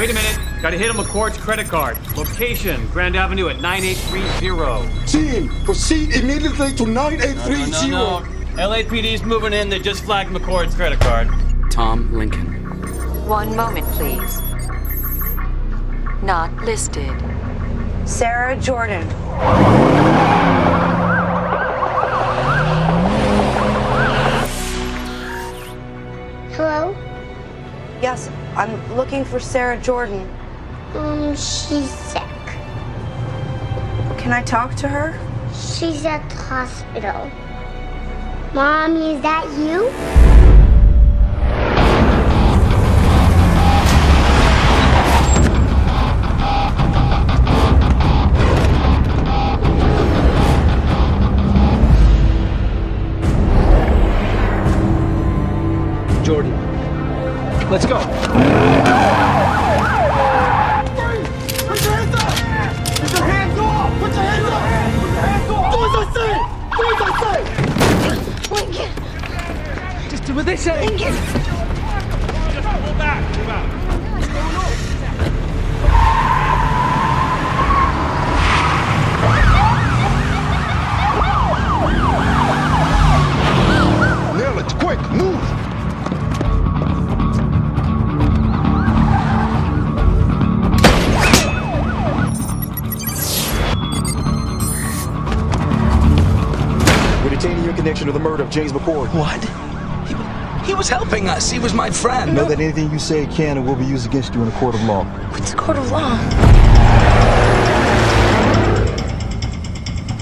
Wait a minute. Gotta hit him McCord's credit card. Location, Grand Avenue at 9830. Team, proceed immediately to 9830. No. LAPD's moving in. They just flagged McCord's credit card. Tom Lincoln. One moment, please. Not listed. Sarah Jordan. Hello? Yes, I'm looking for Sarah Jordan. She's sick. Can I talk to her? She's at the hospital. Mommy, is that you? Jordan. Let's go. Put your hands up! Put your hands off! Put your hands up! Put your hands off! Do as I say! Do as I say! Lincoln! Just do what they say. Lincoln! Pull back. Pull back. Nail it, quick, move! We're detaining your connection to the murder of James McCord. What? He was helping us. He was my friend. Know that anything you say can and will be used against you in a court of law. What's a court of law?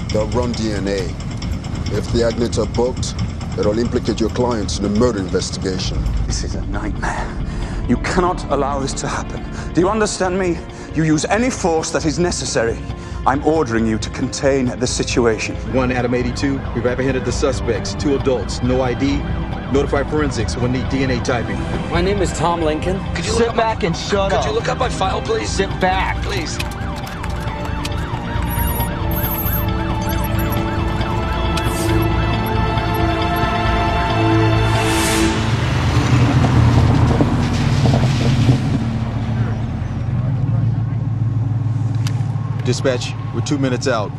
They'll run DNA. If the agnates are booked, it'll implicate your clients in a murder investigation. This is a nightmare. You cannot allow this to happen. Do you understand me? You use any force that is necessary. I'm ordering you to contain the situation. 1 Adam 82, we've apprehended the suspects, 2 adults, no ID. Notify forensics, we'll need DNA typing. My name is Tom Lincoln. Could you Sit back and shut up. Could you look up my file, please? Sit back. Please. Dispatch, we're 2 minutes out.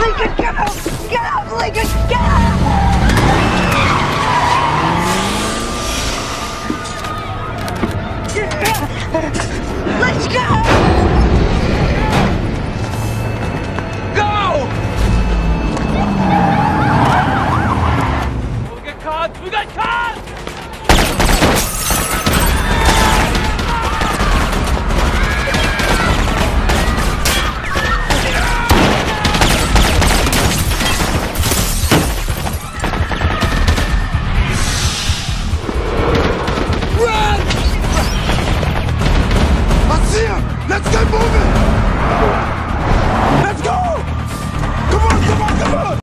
Lincoln, get out! Get out, Lincoln! Get out! Let's go!